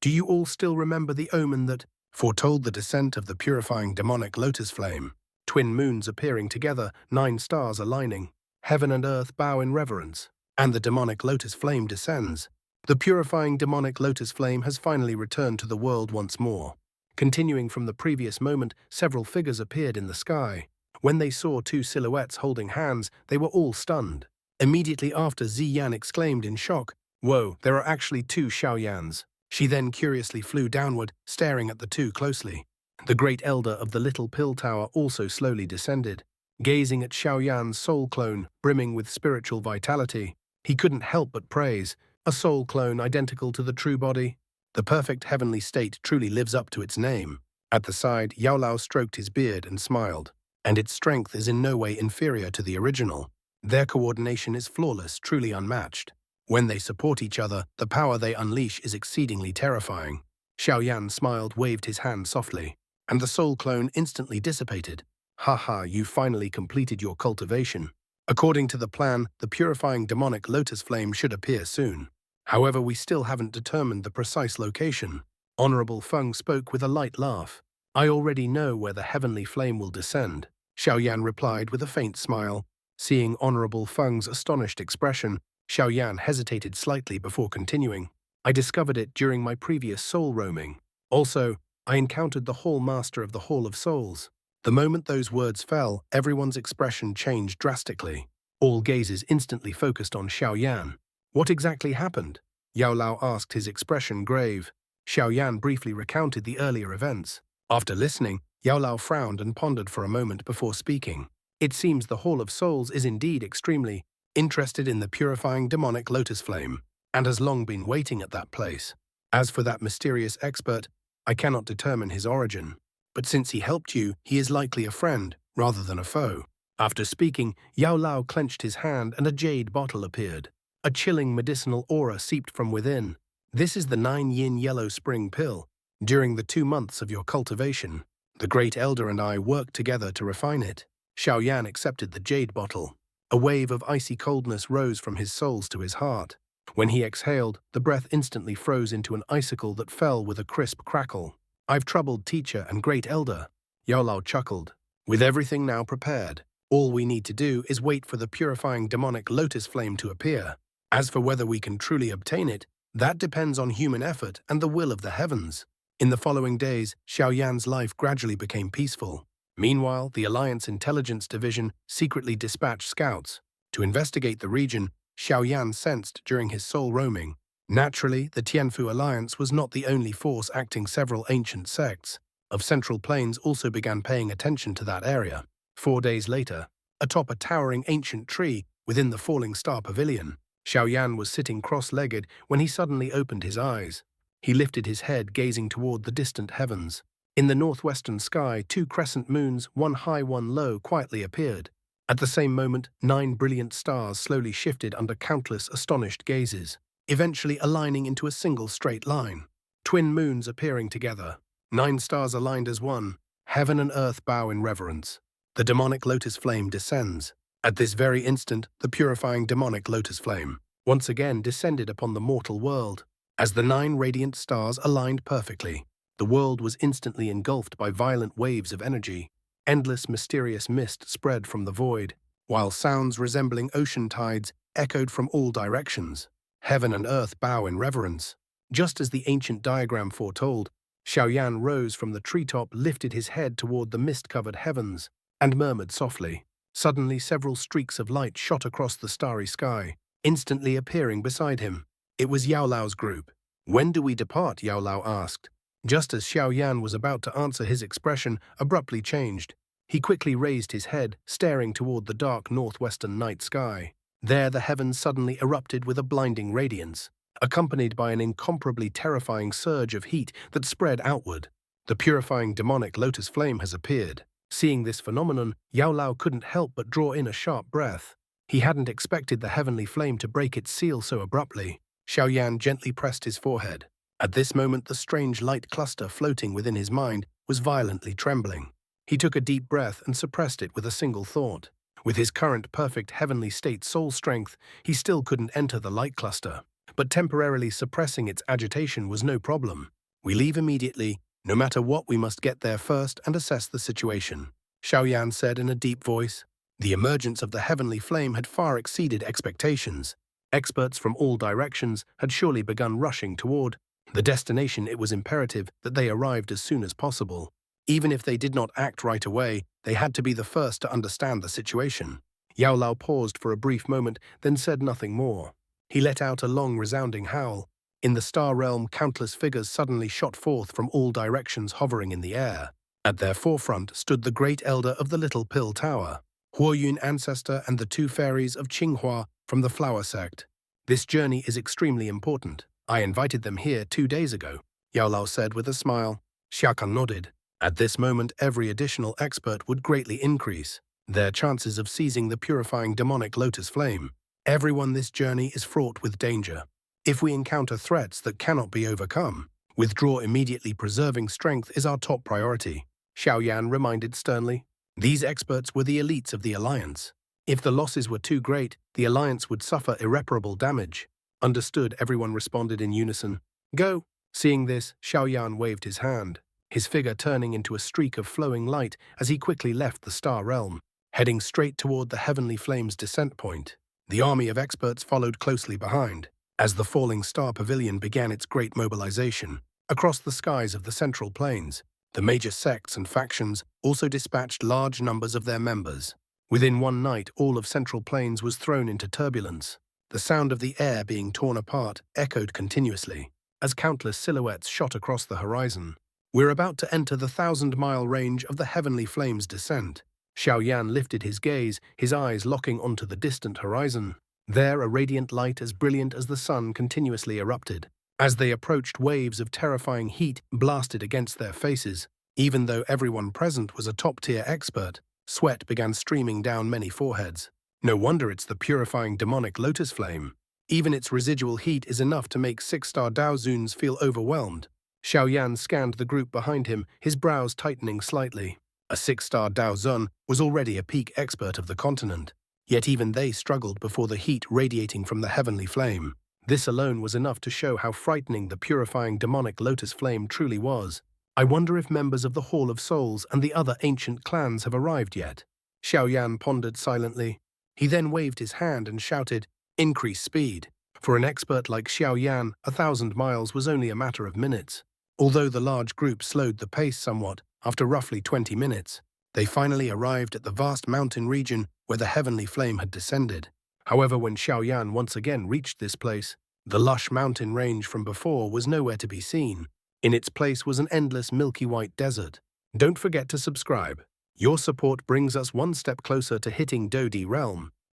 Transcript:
Do you all still remember the omen that foretold the descent of the purifying demonic lotus flame? Twin moons appearing together, 9 stars aligning. Heaven and earth bow in reverence, and the demonic lotus flame descends. The purifying demonic lotus flame has finally returned to the world once more. Continuing from the previous moment, several figures appeared in the sky. When they saw 2 silhouettes holding hands, they were all stunned. Immediately after, Ziyan exclaimed in shock, "Whoa, there are actually 2 Xiaoyans." She then curiously flew downward, staring at the 2 closely. The great elder of the little pill tower also slowly descended. Gazing at Xiaoyan's soul clone, brimming with spiritual vitality, he couldn't help but praise, "A soul clone identical to the true body? The perfect heavenly state truly lives up to its name." At the side, Yao Lao stroked his beard and smiled. "And its strength is in no way inferior to the original. Their coordination is flawless, truly unmatched. When they support each other, the power they unleash is exceedingly terrifying." Xiaoyan smiled, waved his hand softly, and the soul clone instantly dissipated. "Haha, you finally completed your cultivation. According to the plan, the purifying demonic lotus flame should appear soon. However, we still haven't determined the precise location." Honorable Feng spoke with a light laugh. "I already know where the heavenly flame will descend," Xiaoyan replied with a faint smile. Seeing Honorable Feng's astonished expression, Xiaoyan hesitated slightly before continuing. "I discovered it during my previous soul roaming. Also, I encountered the Hall Master of the Hall of Souls." The moment those words fell, everyone's expression changed drastically. All gazes instantly focused on Xiaoyan. "What exactly happened?" Yao Lao asked, his expression grave. Xiaoyan briefly recounted the earlier events. After listening, Yao Lao frowned and pondered for a moment before speaking. "It seems the Hall of Souls is indeed extremely interested in the purifying demonic lotus flame, and has long been waiting at that place. As for that mysterious expert, I cannot determine his origin. But since he helped you, he is likely a friend, rather than a foe." After speaking, Yao Lao clenched his hand and a jade bottle appeared. A chilling medicinal aura seeped from within. "This is the 9-yin yellow spring pill. During the 2 months of your cultivation, the Great Elder and I worked together to refine it." Xiaoyan accepted the jade bottle. A wave of icy coldness rose from his soles to his heart. When he exhaled, the breath instantly froze into an icicle that fell with a crisp crackle. "I've troubled teacher and Great Elder," Yao Lao chuckled. "With everything now prepared, all we need to do is wait for the purifying demonic lotus flame to appear. As for whether we can truly obtain it, that depends on human effort and the will of the heavens." In the following days, Xiaoyan's life gradually became peaceful. Meanwhile, the Alliance Intelligence Division secretly dispatched scouts to investigate the region. Xiaoyan sensed during his soul roaming. Naturally, the Tianfu Alliance was not the only force acting. Several ancient sects of Central Plains also began paying attention to that area. 4 days later, atop a towering ancient tree within the Falling Star Pavilion, Xiaoyan was sitting cross-legged when he suddenly opened his eyes. He lifted his head, gazing toward the distant heavens. In the northwestern sky, 2 crescent moons, one high, one low, quietly appeared. At the same moment, 9 brilliant stars slowly shifted under countless astonished gazes, eventually aligning into a single straight line. Twin moons appearing together. 9 stars aligned as one. Heaven and earth bow in reverence. The demonic lotus flame descends. At this very instant, the purifying demonic lotus flame once again descended upon the mortal world. As the 9 radiant stars aligned perfectly, the world was instantly engulfed by violent waves of energy. Endless mysterious mist spread from the void, while sounds resembling ocean tides echoed from all directions. Heaven and earth bow in reverence. Just as the ancient diagram foretold, Xiaoyan rose from the treetop, lifted his head toward the mist-covered heavens, and murmured softly. Suddenly, several streaks of light shot across the starry sky, instantly appearing beside him. It was Yao Lao's group. "When do we depart?" Yao Lao asked. Just as Xiaoyan was about to answer, his expression abruptly changed. He quickly raised his head, staring toward the dark northwestern night sky. There, the heavens suddenly erupted with a blinding radiance, accompanied by an incomparably terrifying surge of heat that spread outward. "The purifying demonic lotus flame has appeared." Seeing this phenomenon, Yao Lao couldn't help but draw in a sharp breath. He hadn't expected the heavenly flame to break its seal so abruptly. Xiaoyan gently pressed his forehead. At this moment, the strange light cluster floating within his mind was violently trembling. He took a deep breath and suppressed it with a single thought. With his current perfect heavenly state soul strength, he still couldn't enter the light cluster. but temporarily suppressing its agitation was no problem. We leave immediately. No matter what, we must get there first and assess the situation, Xiaoyan said in a deep voice. The emergence of the heavenly flame had far exceeded expectations. Experts from all directions had surely begun rushing toward the destination. It was imperative that they arrived as soon as possible. Even if they did not act right away, they had to be the first to understand the situation. Yao Lao paused for a brief moment, then said nothing more. He let out a long, resounding howl. In the star realm, countless figures suddenly shot forth from all directions, hovering in the air. At their forefront stood the great elder of the Little Pill Tower, Huoyun ancestor, and the two fairies of Qinghua from the Flower Sect. This journey is extremely important. I invited them here 2 days ago, Yao Lao said with a smile. Xiaokan nodded. At this moment, every additional expert would greatly increase their chances of seizing the purifying demonic lotus flame. Everyone, this journey is fraught with danger. If we encounter threats that cannot be overcome, withdraw immediately. Preserving strength is our top priority, Xiaoyan reminded sternly. These experts were the elites of the alliance. If the losses were too great, the alliance would suffer irreparable damage. Understood, everyone responded in unison. Go! Seeing this, Xiaoyan waved his hand, his figure turning into a streak of flowing light as he quickly left the star realm, heading straight toward the heavenly flame's descent point. The army of experts followed closely behind. As the falling star pavilion began its great mobilization, across the skies of the central plains, the major sects and factions also dispatched large numbers of their members. Within one night, all of Central Plains was thrown into turbulence. The sound of the air being torn apart echoed continuously, as countless silhouettes shot across the horizon. We're about to enter the 1,000-mile range of the heavenly flame's descent. Xiaoyan lifted his gaze, his eyes locking onto the distant horizon. There, a radiant light as brilliant as the sun continuously erupted. As they approached, waves of terrifying heat blasted against their faces. Even though everyone present was a top-tier expert, sweat began streaming down many foreheads. No wonder it's the purifying demonic lotus flame. Even its residual heat is enough to make 6-star Daozuns feel overwhelmed. Xiaoyan scanned the group behind him, his brows tightening slightly. A 6-star Daozun was already a peak expert of the continent, yet even they struggled before the heat radiating from the heavenly flame. This alone was enough to show how frightening the purifying demonic lotus flame truly was. I wonder if members of the Hall of Souls and the other ancient clans have arrived yet. Xiaoyan pondered silently. He then waved his hand and shouted, "Increase speed." For an expert like Xiaoyan, 1,000 miles was only a matter of minutes. Although the large group slowed the pace somewhat, after roughly 20 minutes, they finally arrived at the vast mountain region where the heavenly flame had descended. However, when Xiaoyan once again reached this place, the lush mountain range from before was nowhere to be seen. In its place was an endless milky white desert. Don't forget to subscribe. Your support brings us one step closer to hitting Dodi Realm.